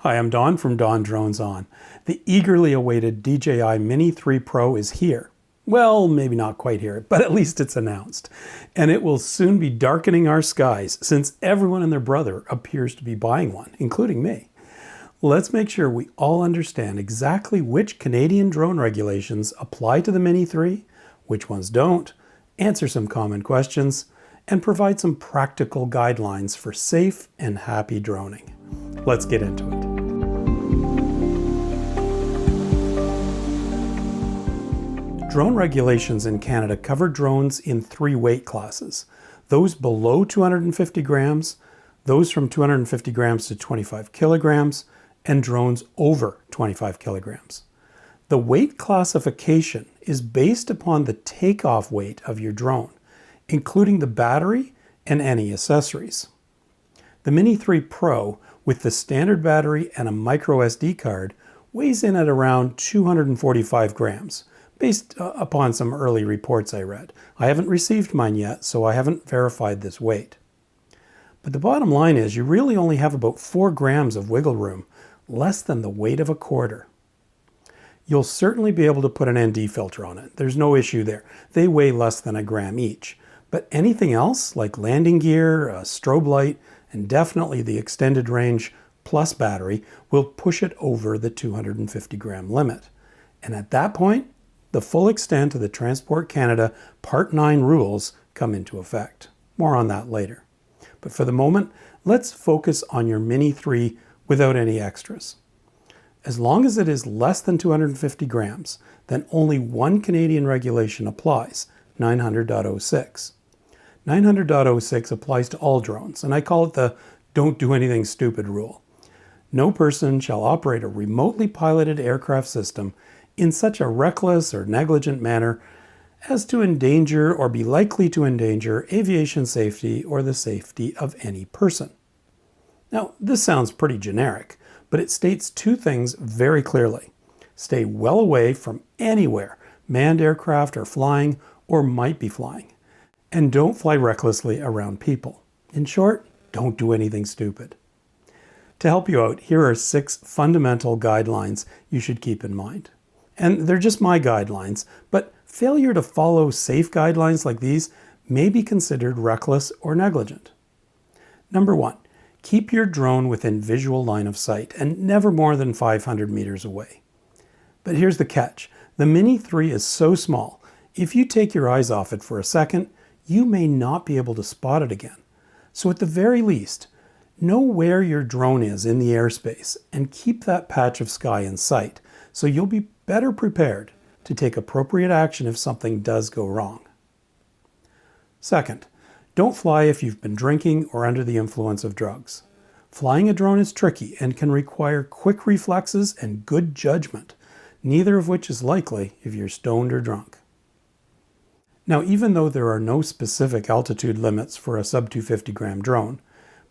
Hi, I'm Don from dondroneson. The eagerly awaited DJI Mini 3 Pro is here. Well, maybe not quite here, but at least it's announced. And it will soon be darkening our skies since everyone and their brother appears to be buying one, including me. Let's make sure we all understand exactly which Canadian drone regulations apply to the Mini 3, which ones don't, answer some common questions, and provide some practical guidelines for safe and happy droning. Let's get into it. Drone regulations in Canada cover drones in 3 weight classes. Those below 250 grams, those from 250 grams to 25 kilograms, and drones over 25 kilograms. The weight classification is based upon the takeoff weight of your drone, including the battery and any accessories. The Mini 3 Pro, with the standard battery and a micro SD card, weighs in at around 245 grams, based upon some early reports I read. I haven't received mine yet, so I haven't verified this weight. But the bottom line is you really only have about 4 grams of wiggle room, less than the weight of a quarter. You'll certainly be able to put an ND filter on it. There's no issue there. They weigh less than a gram each. But anything else, like landing gear, a strobe light, and definitely the extended range plus battery, will push it over the 250 gram limit. And at that point, the full extent of the Transport Canada Part 9 rules come into effect. More on that later. But for the moment, let's focus on your Mini 3 without any extras. As long as it is less than 250 grams, then only one Canadian regulation applies, 900.06. 900.06 applies to all drones, and I call it the don't do anything stupid rule. No person shall operate a remotely piloted aircraft system in such a reckless or negligent manner as to endanger or be likely to endanger aviation safety or the safety of any person. Now, this sounds pretty generic, but it states 2 things very clearly. Stay well away from anywhere manned aircraft are flying or might be flying. And don't fly recklessly around people. In short, don't do anything stupid. To help you out, here are 6 fundamental guidelines you should keep in mind. And they're just my guidelines, but failure to follow safe guidelines like these may be considered reckless or negligent. Number 1, keep your drone within visual line of sight and never more than 500 meters away. But here's the catch. The Mini 3 is so small, if you take your eyes off it for a second, you may not be able to spot it again. So at the very least, know where your drone is in the airspace and keep that patch of sky in sight so you'll be better prepared to take appropriate action if something does go wrong. Second, don't fly if you've been drinking or under the influence of drugs. Flying a drone is tricky and can require quick reflexes and good judgment, neither of which is likely if you're stoned or drunk. Now, even though there are no specific altitude limits for a sub 250 gram drone,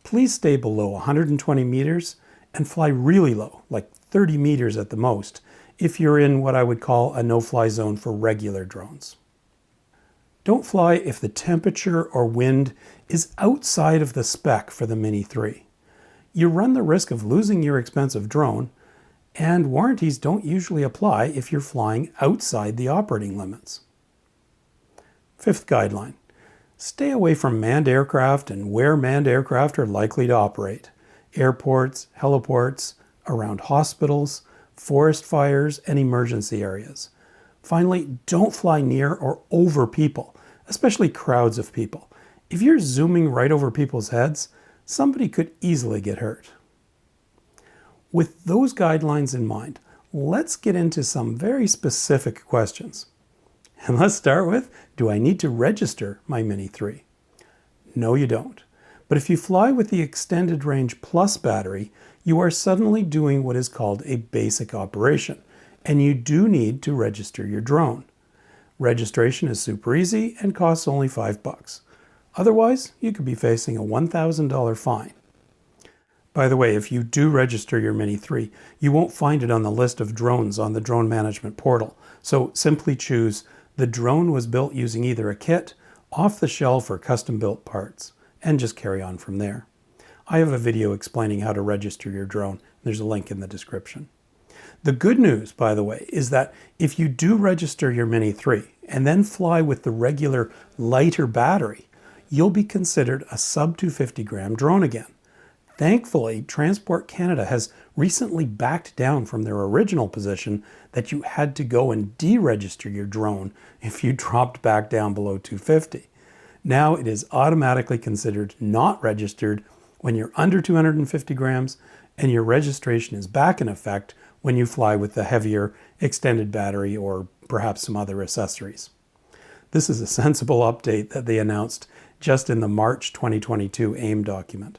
please stay below 120 meters and fly really low, like 30 meters at the most, if you're in what I would call a no-fly zone for regular drones. Don't fly if the temperature or wind is outside of the spec for the Mini 3. You run the risk of losing your expensive drone, and warranties don't usually apply if you're flying outside the operating limits. 5th guideline, stay away from manned aircraft and where manned aircraft are likely to operate. Airports, heliports, around hospitals, forest fires, and emergency areas. Finally, don't fly near or over people, especially crowds of people. If you're zooming right over people's heads, somebody could easily get hurt. With those guidelines in mind, let's get into some very specific questions. And let's start with, do I need to register my Mini 3? No, you don't. But if you fly with the extended range plus battery, you are suddenly doing what is called a basic operation, and you do need to register your drone. Registration is super easy and costs only $5. Otherwise, you could be facing a $1,000 fine. By the way, if you do register your Mini 3, you won't find it on the list of drones on the drone management portal. So simply choose the drone was built using either a kit, off the shelf, or custom built parts, and just carry on from there. I have a video explaining how to register your drone. There's a link in the description. The good news, by the way, is that if you do register your Mini 3 and then fly with the regular lighter battery, you'll be considered a sub 250 gram drone again. Thankfully, Transport Canada has recently backed down from their original position that you had to go and deregister your drone if you dropped back down below 250. Now it is automatically considered not registered when you're under 250 grams, and your registration is back in effect when you fly with the heavier extended battery or perhaps some other accessories. This is a sensible update that they announced just in the March 2022 AIM document.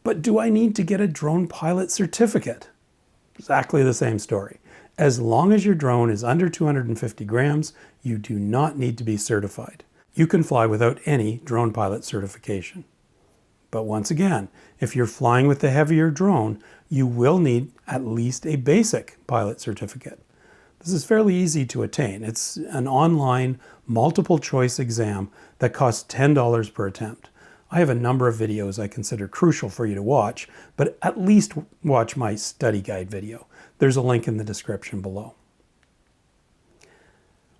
But do I need to get a drone pilot certificate? Exactly the same story. As long as your drone is under 250 grams, you do not need to be certified. You can fly without any drone pilot certification. But once again, if you're flying with the heavier drone, you will need at least a basic pilot certificate. This is fairly easy to attain. It's an online multiple choice exam that costs $10 per attempt. I have a number of videos I consider crucial for you to watch, but at least watch my study guide video. There's a link in the description below.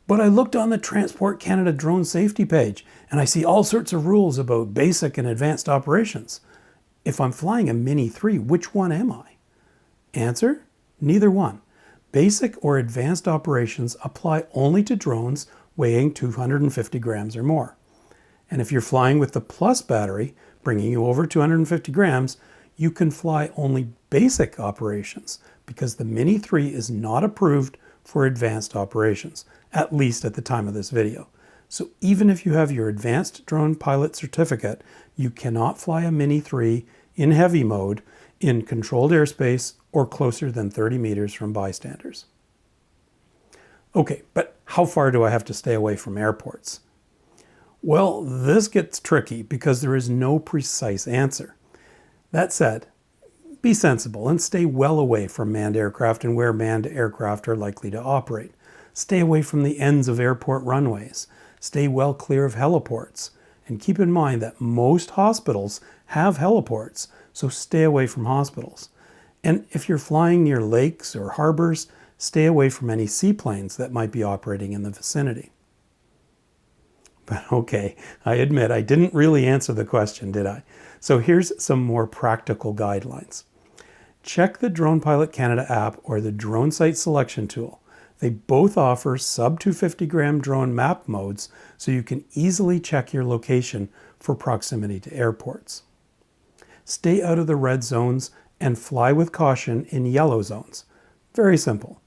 But I looked on the Transport Canada drone safety page and I see all sorts of rules about basic and advanced operations. If I'm flying a Mini 3, which one am I? Answer: neither one. Basic or advanced operations apply only to drones weighing 250 grams or more. And if you're flying with the Plus battery, bringing you over 250 grams, you can fly only basic operations because the Mini 3 is not approved for advanced operations, at least at the time of this video. So even if you have your advanced drone pilot certificate, you cannot fly a Mini 3 in heavy mode in controlled airspace or closer than 30 meters from bystanders. Okay, but how far do I have to stay away from airports? Well, this gets tricky because there is no precise answer. That said, be sensible and stay well away from manned aircraft and where manned aircraft are likely to operate. Stay away from the ends of airport runways. Stay well clear of heliports. And keep in mind that most hospitals have heliports, so stay away from hospitals. And if you're flying near lakes or harbors, stay away from any seaplanes that might be operating in the vicinity. But okay, I admit I didn't really answer the question, did I? So here's some more practical guidelines. Check the Drone Pilot Canada app or the drone site selection tool. They both offer sub 250 gram drone map modes, so you can easily check your location for proximity to airports. Stay out of the red zones and fly with caution in yellow zones. Very simple.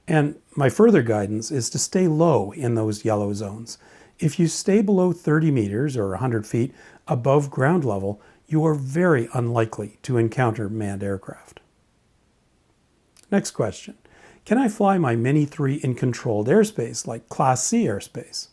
And my further guidance is to stay low in those yellow zones. If you stay below 30 meters or 100 feet above ground level, you are very unlikely to encounter manned aircraft. Next question. Can I fly my Mini 3 in controlled airspace, like Class C airspace?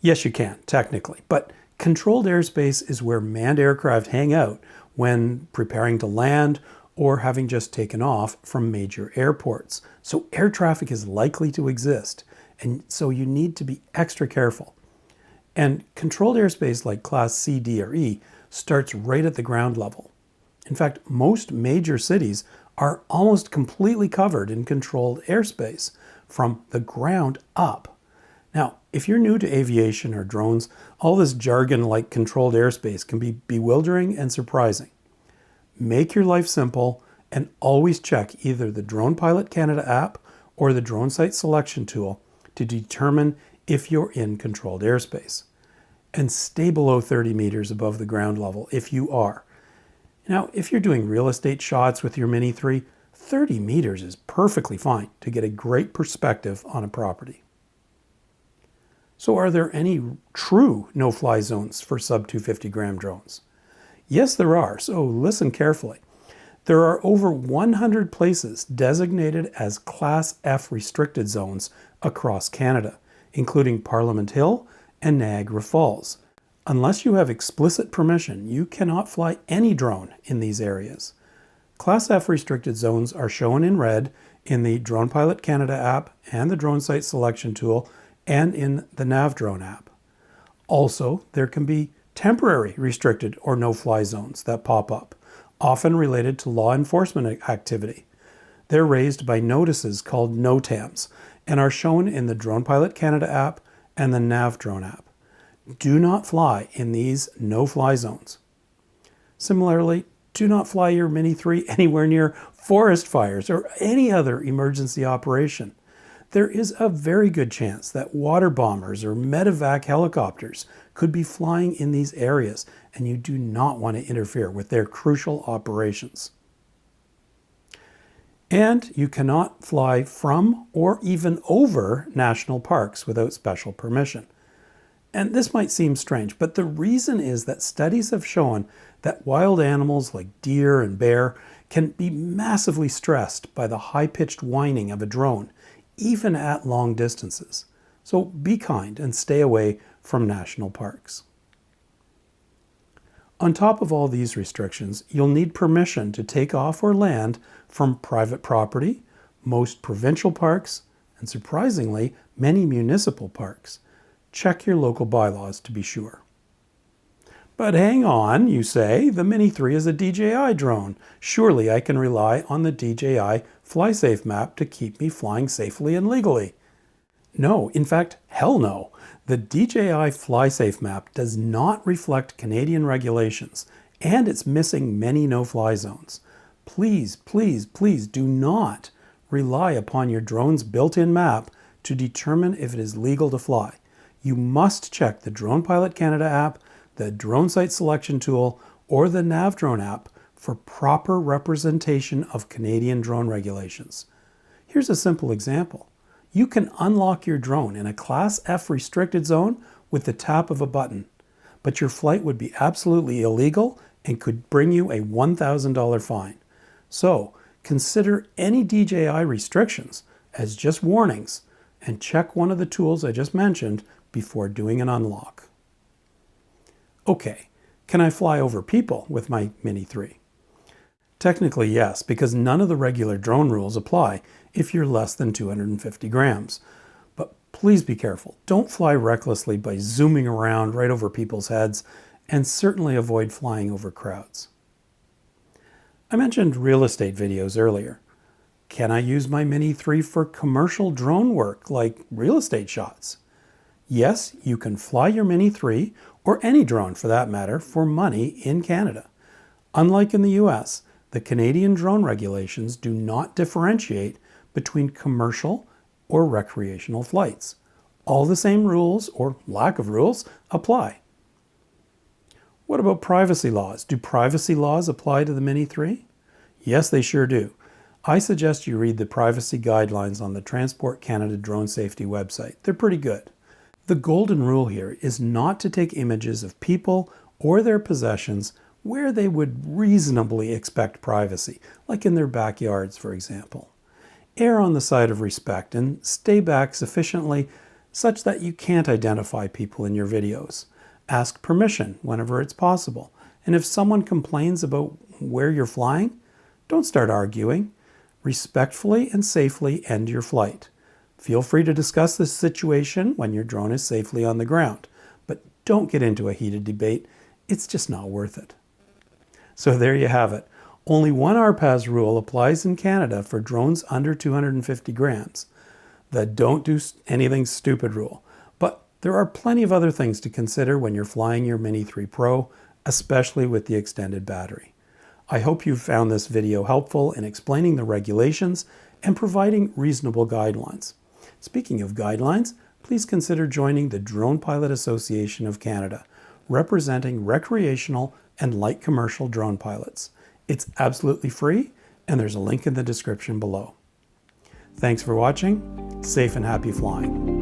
Yes, you can, technically, but controlled airspace is where manned aircraft hang out when preparing to land or having just taken off from major airports. So air traffic is likely to exist, and so you need to be extra careful. And controlled airspace like Class C, D, or E starts right at the ground level. In fact, most major cities are almost completely covered in controlled airspace from the ground up. Now, if you're new to aviation or drones, all this jargon like controlled airspace can be bewildering and surprising. Make your life simple and always check either the Drone Pilot Canada app or the drone site selection tool to determine if you're in controlled airspace. And stay below 30 meters above the ground level if you are. Now, if you're doing real estate shots with your Mini 3, 30 meters is perfectly fine to get a great perspective on a property. So are there any true no-fly zones for sub 250 gram drones? Yes, there are, so listen carefully. There are over 100 places designated as Class F restricted zones across Canada, including Parliament Hill and Niagara Falls. Unless you have explicit permission, you cannot fly any drone in these areas. Class F restricted zones are shown in red in the Drone Pilot Canada app and the drone site selection tool and in the NavDrone app. Also, there can be temporary restricted or no-fly zones that pop up, often related to law enforcement activity. They're raised by notices called NOTAMs and are shown in the Drone Pilot Canada app and the NavDrone app. Do not fly in these no-fly zones. Similarly, do not fly your Mini 3 anywhere near forest fires or any other emergency operation. There is a very good chance that water bombers or medevac helicopters could be flying in these areas, and you do not want to interfere with their crucial operations. And you cannot fly from or even over national parks without special permission. And this might seem strange, but the reason is that studies have shown that wild animals like deer and bear can be massively stressed by the high-pitched whining of a drone, even at long distances. So be kind and stay away from national parks. On top of all these restrictions, you'll need permission to take off or land from private property, most provincial parks, and surprisingly, many municipal parks. Check your local bylaws to be sure. But hang on, you say, the Mini 3 is a DJI drone. Surely I can rely on the DJI Flysafe map to keep me flying safely and legally. No, in fact, hell no. The DJI Flysafe map does not reflect Canadian regulations, and it's missing many no-fly zones. Please, please, please do not rely upon your drone's built-in map to determine if it is legal to fly. You must check the Drone Pilot Canada app, the Drone Site Selection Tool, or the NavDrone app for proper representation of Canadian drone regulations. Here's a simple example. You can unlock your drone in a Class F restricted zone with the tap of a button, but your flight would be absolutely illegal and could bring you a $1,000 fine. So consider any DJI restrictions as just warnings and check one of the tools I just mentioned before doing an unlock. Okay, can I fly over people with my Mini 3? Technically yes, because none of the regular drone rules apply if you're less than 250 grams. But please be careful. Don't fly recklessly by zooming around right over people's heads, and certainly avoid flying over crowds. I mentioned real estate videos earlier. Can I use my Mini 3 for commercial drone work like real estate shots? Yes, you can fly your Mini 3, or any drone for that matter, for money in Canada. Unlike in the US, the Canadian drone regulations do not differentiate between commercial or recreational flights. All the same rules, or lack of rules, apply. What about privacy laws? Do privacy laws apply to the Mini 3? Yes, they sure do. I suggest you read the privacy guidelines on the Transport Canada Drone Safety website. They're pretty good. The golden rule here is not to take images of people or their possessions where they would reasonably expect privacy, like in their backyards, for example. Err on the side of respect and stay back sufficiently such that you can't identify people in your videos. Ask permission whenever it's possible. And if someone complains about where you're flying, don't start arguing. Respectfully and safely end your flight. Feel free to discuss this situation when your drone is safely on the ground, but don't get into a heated debate. It's just not worth it. So there you have it. Only one RPAS rule applies in Canada for drones under 250 grams. The don't do anything stupid rule. But there are plenty of other things to consider when you're flying your Mini 3 Pro, especially with the extended battery. I hope you found this video helpful in explaining the regulations and providing reasonable guidelines. Speaking of guidelines, please consider joining the Drone Pilot Association of Canada, representing recreational and light commercial drone pilots. It's absolutely free, and there's a link in the description below. Thanks for watching. Safe and happy flying.